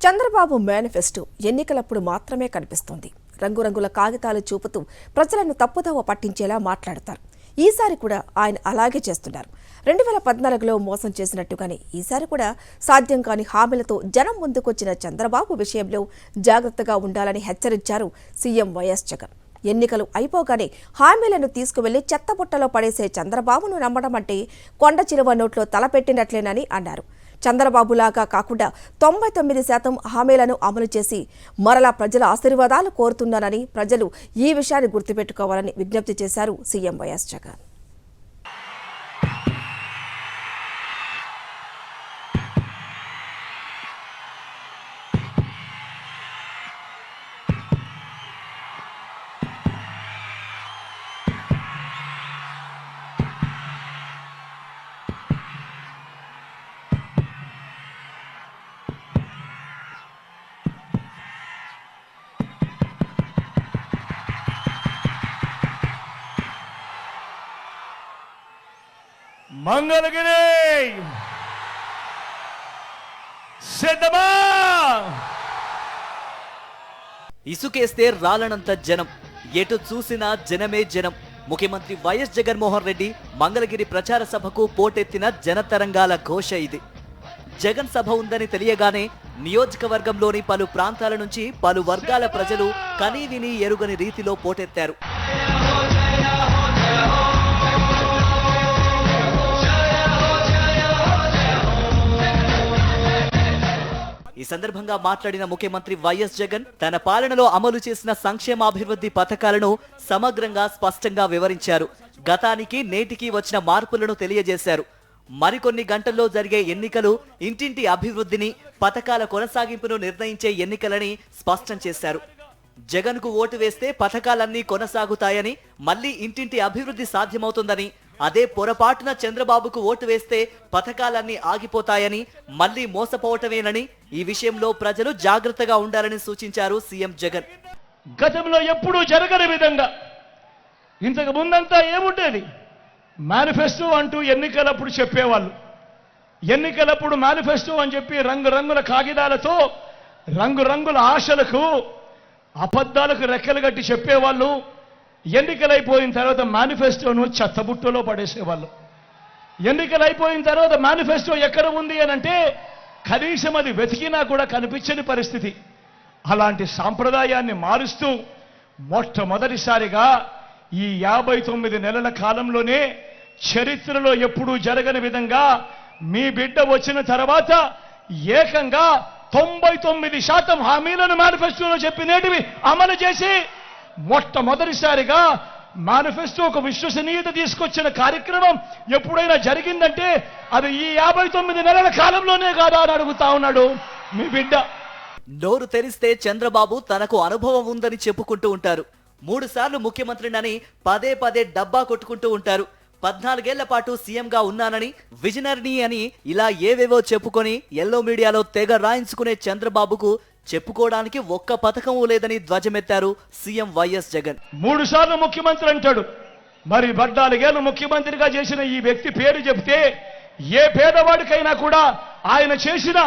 Chandrababu manifesto ఎన్నికలప్పుడు మాత్రమే కనిపిస్తోంది. రంగురంగుల కాగితాలు చూపుతూ ప్రజలను తప్పుదోవ పట్టించేలా మాట్లాడతారు. ఈసారి కూడా ఆయన అలాగే చేస్తున్నారు. 2014లో మోసం చేసినట్టుగానే ఈసారి కూడా సాధ్యం కాని హామీలతో జనం ముందుకొచ్చిన చంద్రబాబు విషయంలో జాగ్రత్తగా ఉండాలని హెచ్చరించారు సీఎం వైఎస్ జగన్. ఎన్నికలు అయిపోగానే హామీలను తీసుకువెళ్లి చెత్తబుట్టలో పడేసే చంద్రబాబును నమ్మడం అంటే కొండ చిలువ నోట్లో తలపెట్టినట్లేనని అన్నారు. చంద్రబాబులాగా కాకుండా 99% హామీలను అమలు చేసి మరలా ప్రజల ఆశీర్వాదాలు కోరుతున్నానని ప్రజలు ఈ విషయాన్ని గుర్తుపెట్టుకోవాలని విజ్ఞప్తి చేశారు సీఎం వైఎస్ జగన్. మంగళగిరి సిద్ధమా? ఇసుకేస్తే రాలనంత జనం, ఎటు చూసినా జనమే జనం. ముఖ్యమంత్రి వైఎస్ జగన్మోహన్ రెడ్డి మంగళగిరి ప్రచార సభకు పోటెత్తిన జనతరంగాల ఘోష ఇది. జగన్ సభ ఉందని తెలియగానే నియోజకవర్గంలోని పలు ప్రాంతాల నుంచి పలు వర్గాల ప్రజలు కనీవిని ఎరుగని రీతిలో పోటెత్తారు. ఈ సందర్భంగా మాట్లాడిన ముఖ్యమంత్రి వైఎస్ జగన్ తన పాలనలో అమలు చేసిన సంక్షేమాభివృద్ధి పథకాలను సమగ్రంగా స్పష్టంగా వివరించారు. గతానికి నేటికి వచ్చిన మార్పులను తెలియజేశారు. మరికొన్ని గంటల్లో జరిగే ఎన్నికలు ఇంటింటి అభివృద్ధిని, పథకాల కొనసాగింపును నిర్ణయించే ఎన్నికలని స్పష్టం చేశారు. జగన్కు ఓటు వేస్తే పథకాలన్నీ కొనసాగుతాయని, మళ్లీ ఇంటింటి అభివృద్ధి సాధ్యమవుతుందని, అదే పొరపాటున చంద్రబాబుకు ఓటు వేస్తే పథకాలన్నీ ఆగిపోతాయని, మళ్లీ మోసపోవటమేనని, ఈ విషయంలో ప్రజలు జాగ్రత్తగా ఉండాలని సూచించారు సీఎం జగన్. గతంలో ఎప్పుడూ జరగని విధంగా ఇంతకు ముందంతా ఏముండేది? మేనిఫెస్టో అంటూ ఎన్నికలప్పుడు చెప్పేవాళ్ళు. ఎన్నికలప్పుడు మేనిఫెస్టో అని చెప్పి రంగురంగుల కాగితాలతో రంగురంగుల ఆశలకు అబద్ధాలకు రెక్కలు కట్టి చెప్పేవాళ్ళు. ఎన్నికలైపోయిన తర్వాత మేనిఫెస్టోను చెత్తబుట్టలో పడేసేవాళ్ళు. ఎన్నికలైపోయిన తర్వాత మేనిఫెస్టో ఎక్కడ ఉంది అని అంటే కనీసం అది వెతికినా కూడా కనిపించని పరిస్థితి. అలాంటి సాంప్రదాయాన్ని మారుస్తూ మొట్టమొదటిసారిగా ఈ 59 నెలల కాలంలోనే చరిత్రలో ఎప్పుడూ జరగని విధంగా మీ బిడ్డ వచ్చిన తర్వాత ఏకంగా 99% హామీలను మేనిఫెస్టోలో చెప్పినేటివి అమలు చేసి మొట్టమొదటిసారిగా మేనిఫెస్టో ఒక విశ్వసనీయత తీసుకొచ్చిన కార్యక్రమం ఎప్పుడైనా జరిగిందంటే అది ఈ 59 నెలల కాలంలోనే కాదా అని అడుగుతా ఉన్నాడు మీ బిడ్డ. నోరు తెరిస్తే చంద్రబాబు తనకు అనుభవం ఉందని చెప్పుకుంటూ ఉంటారు. 3 సార్లు ముఖ్యమంత్రినని పదే పదే డబ్బా కొట్టుకుంటూ ఉంటారు. 14 ఏళ్ల పాటు సీఎంగా ఉన్నానని, విజనరీ అని ఇలా ఏవేవో చెప్పుకొని ఎల్లో మీడియాలో తెగ రాయించుకునే చంద్రబాబుకు చెప్పుకోవడానికి ఒక్క పథకం లేదని ధ్వజమెత్తారు సీఎం వైఎస్ జగన్. 3 సార్లు ముఖ్యమంత్రి అంటాడు. మరి 14 ఏళ్లు ముఖ్యమంత్రిగా చేసిన ఈ వ్యక్తి పేరు చెప్తే ఏ పేదవాడికైనా కూడా ఆయన చేసిన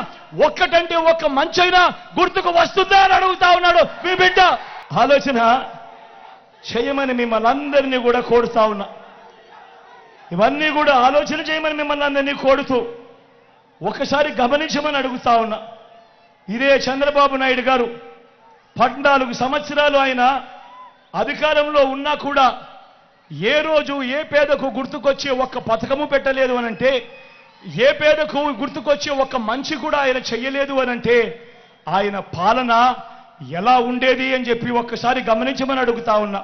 ఒక్కటంటే ఒక్క మంచైనా గుర్తుకు వస్తుందా అని అడుగుతా ఉన్నాడు మీ బిడ్డ. ఆలోచన చేయమని మిమ్మల్ని అందరినీ కూడా కోరుతా ఉన్నా. ఇవన్నీ కూడా ఆలోచన చేయమని మిమ్మల్ని అందరినీ కోరుతూ ఒకసారి గమనించమని అడుగుతా ఉన్నా. ఇదే చంద్రబాబు నాయుడు గారు 14 సంవత్సరాలు ఆయన అధికారంలో ఉన్నా కూడా ఏ రోజు ఏ పేదకు గుర్తుకొచ్చే ఒక్క పథకము పెట్టలేదు అనంటే, ఏ పేదకు గుర్తుకొచ్చే ఒక్క మంచి కూడా ఆయన చెయ్యలేదు అనంటే ఆయన పాలన ఎలా ఉండేది అని చెప్పి ఒక్కసారి గమనించమని అడుగుతా ఉన్నా.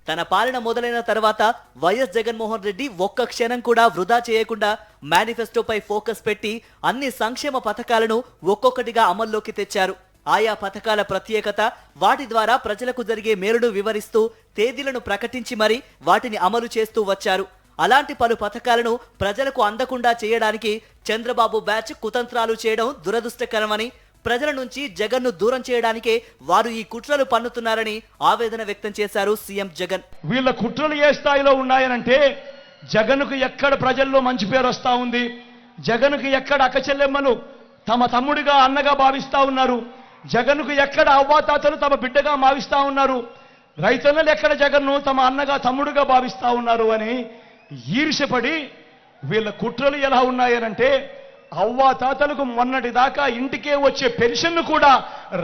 తన పాలన మొదలైన తర్వాత వైఎస్ జగన్మోహన్ రెడ్డి ఒక్క క్షణం కూడా వృధా చేయకుండా మేనిఫెస్టోపై ఫోకస్ పెట్టి అన్ని సంక్షేమ పథకాలను ఒక్కొక్కటిగా అమల్లోకి తెచ్చారు. ఆయా పథకాల ప్రత్యేకత, వాటి ద్వారా ప్రజలకు జరిగే మేలును వివరిస్తూ తేదీలను ప్రకటించి మరీ వాటిని అమలు చేస్తూ వచ్చారు. అలాంటి పలు పథకాలను ప్రజలకు అందకుండా చేయడానికి చంద్రబాబు బ్యాచ్ కుతంత్రాలు చేయడం దురదృష్టకరమని, ప్రజల నుంచి జగన్ను దూరం చేయడానికే వారు ఈ కుట్రలు పన్నుతున్నారని ఆవేదన వ్యక్తం చేశారు సీఎం జగన్. వీళ్ళ కుట్రలు ఏ స్థాయిలో ఉన్నాయనంటే జగన్కు ఎక్కడ ప్రజల్లో మంచి పేరు వస్తా ఉంది, జగన్కు ఎక్కడ అక్కచెల్లెమ్మలు తమ తమ్ముడిగా అన్నగా భావిస్తా ఉన్నారు. జగన్కు ఎక్కడ అవ్వాతాతలు తమ బిడ్డగా భావిస్తా ఉన్నారు. రైతన్నలు ఎక్కడ జగన్ను తమ అన్నగా తమ్ముడుగా భావిస్తా ఉన్నారు అని ఈర్ష్యపడి వీళ్ళ కుట్రలు ఎలా ఉన్నాయనంటే, అవ్వాతాతలకు మొన్నటి దాకా ఇంటికే వచ్చే పెన్షన్ను కూడా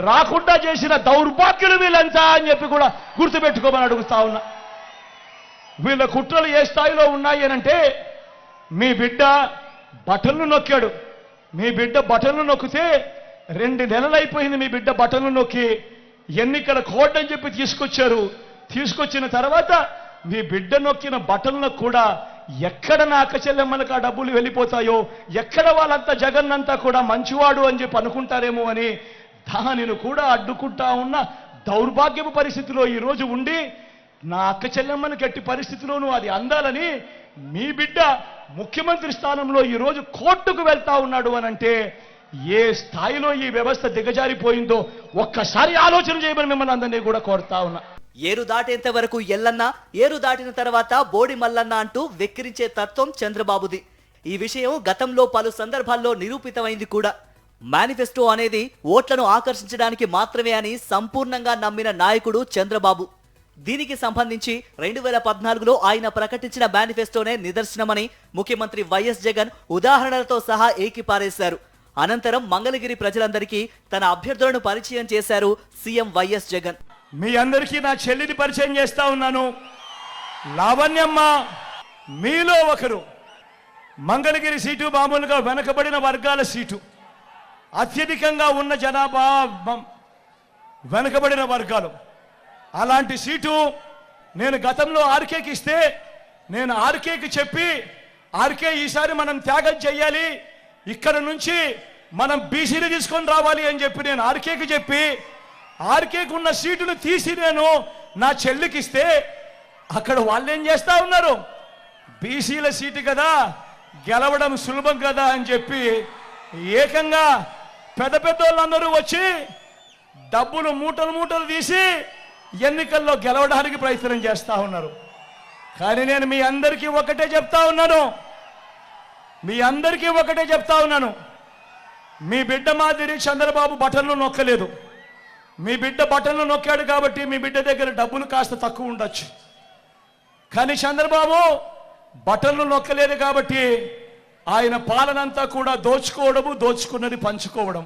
రాకుండా చేసిన దౌర్భాగ్యులు వీళ్ళంతా అని చెప్పి కూడా గుర్తుపెట్టుకోమని అడుగుతా ఉన్నా. వీళ్ళ కుట్రలు ఏ స్థాయిలో ఉన్నాయి అనంటే, మీ బిడ్డ బటన్లు నొక్కాడు. మీ బిడ్డ బటన్లు నొక్కితే 2 నెలలు అయిపోయింది. మీ బిడ్డ బటన్లు నొక్కి ఎన్నికల కోడ్ అని చెప్పి తీసుకొచ్చారు. తీసుకొచ్చిన తర్వాత మీ బిడ్డ నొక్కిన బటన్లకు కూడా ఎక్కడ నా అక్క చెల్లెమ్మలకు ఆ డబ్బులు వెళ్ళిపోతాయో, ఎక్కడ వాళ్ళంతా జగన్ అంతా కూడా మంచివాడు అని చెప్పి అనుకుంటారేమో అని దానిని కూడా అడ్డుకుంటా ఉన్న దౌర్భాగ్యపు పరిస్థితిలో ఈరోజు ఉండి, నా అక్క చెల్లెమ్మను గట్టి పరిస్థితిలోనూ అది అందాలని మీ బిడ్డ ముఖ్యమంత్రి స్థానంలో ఈరోజు కోర్టుకు వెళ్తా ఉన్నాడు అనంటే, ఏ స్థాయిలో ఈ వ్యవస్థ దిగజారిపోయిందో ఒక్కసారి ఆలోచన చేయమని మిమ్మల్ని అందరినీ కూడా కోరుతా ఉన్నా. ఏరు దాటేంత వరకు ఎల్లన్న, ఏరు దాటిన తర్వాత బోడి మల్లన్న అంటూ వెక్కిరించే తత్వం చంద్రబాబుది. ఈ విషయం గతంలో పలు సందర్భాల్లో నిరూపితమైంది కూడా. మేనిఫెస్టో అనేది ఓట్లను ఆకర్షించడానికి మాత్రమే అని సంపూర్ణంగా నమ్మిన నాయకుడు చంద్రబాబు. దీనికి సంబంధించి 2014లో ఆయన ప్రకటించిన మేనిఫెస్టోనే నిదర్శనమని ముఖ్యమంత్రి వైఎస్ జగన్ ఉదాహరణలతో సహా ఏకిపారేశారు. అనంతరం మంగళగిరి ప్రజలందరికీ తన అభ్యర్థులను పరిచయం చేశారు సీఎం వైఎస్ జగన్. మీ అందరికీ నా చెల్లిని పరిచయం చేస్తా ఉన్నాను, లావణ్యమ్మ. మీలో ఒకరు. మంగళగిరి సీటు మామూలుగా వెనకబడిన వర్గాల సీటు. అత్యధికంగా ఉన్న జనాభా వెనకబడిన వర్గాలు. అలాంటి సీటు నేను గతంలో ఆర్కేకి ఇస్తే, నేను ఆర్కేకి చెప్పి, ఆర్కే ఈసారి మనం త్యాగం చెయ్యాలి, ఇక్కడ నుంచి మనం బీసీని తీసుకొని రావాలి అని చెప్పి నేను ఆర్కేకి చెప్పి, ఆర్కేకి ఉన్న సీటును తీసి నేను నా చెల్లికి ఇస్తే, అక్కడ వాళ్ళు ఏం చేస్తా ఉన్నారు, బీసీల సీటు కదా, గెలవడం సులభం కదా అని చెప్పి ఏకంగా పెద్ద పెద్ద వాళ్ళందరూ వచ్చి డబ్బులు మూటలు మూటలు తీసి ఎన్నికల్లో గెలవడానికి ప్రయత్నం చేస్తా ఉన్నారు. కానీ నేను మీ అందరికీ ఒకటే చెప్తా ఉన్నాను, మీ బిడ్డ మాదిరి చంద్రబాబు బటన్లు నొక్కలేదు. మీ బిడ్డ బటన్లు నొక్కాడు కాబట్టి మీ బిడ్డ దగ్గర డబ్బులు కాస్త తక్కువ ఉండొచ్చు. కానీ చంద్రబాబు బటన్లు నొక్కలేదు కాబట్టి ఆయన పాలనంతా కూడా దోచుకోవడము, దోచుకున్నది పంచుకోవడం.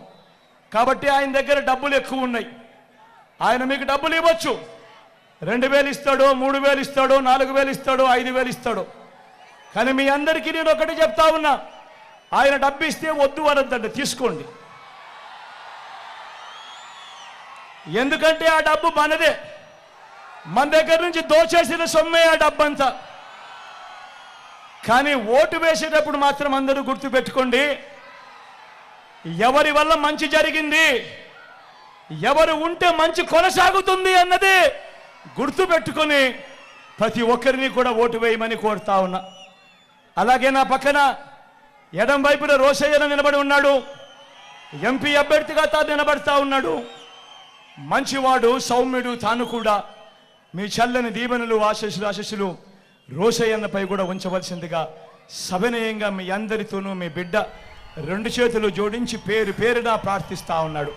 కాబట్టి ఆయన దగ్గర డబ్బులు ఎక్కువ ఉన్నాయి. ఆయన మీకు డబ్బులు ఇవ్వచ్చు, 2000 ఇస్తాడు, 3000 ఇస్తాడు, 4000 ఇస్తాడు, 5000 ఇస్తాడు. కానీ మీ అందరికీ నేను ఒకటి చెప్తా ఉన్నా, ఆయన డబ్బు ఇస్తే వద్దు అనొద్దండి, తీసుకోండి. ఎందుకంటే ఆ డబ్బు మనదే, మన దగ్గర నుంచి దోచేసిన సొమ్మే ఆ డబ్బంతా. కానీ ఓటు వేసేటప్పుడు మాత్రం అందరూ గుర్తుపెట్టుకోండి, ఎవరి వల్ల మంచి జరిగింది, ఎవరు ఉంటే మంచి కొనసాగుతుంది అన్నది గుర్తుపెట్టుకొని ప్రతి ఒక్కరిని కూడా ఓటు వేయమని కోరుతా ఉన్నా. అలాగే నా పక్కన ఎడం వైపున రోసయ్య నిలబడి ఉన్నాడు, ఎంపీ అభ్యర్థిగా తాను నిలబడతా ఉన్నాడు. మంచివాడు, సౌమ్యుడు. తాను కూడా మీ చల్లని దీవెనలు, ఆశీస్సులు రోసయ్యన్నపై కూడా ఉంచవలసిందిగా సవినయంగా మీ అందరితోనూ మీ బిడ్డ 2 చేతులు జోడించి పేరు పేరున ప్రార్థిస్తా ఉన్నాడు.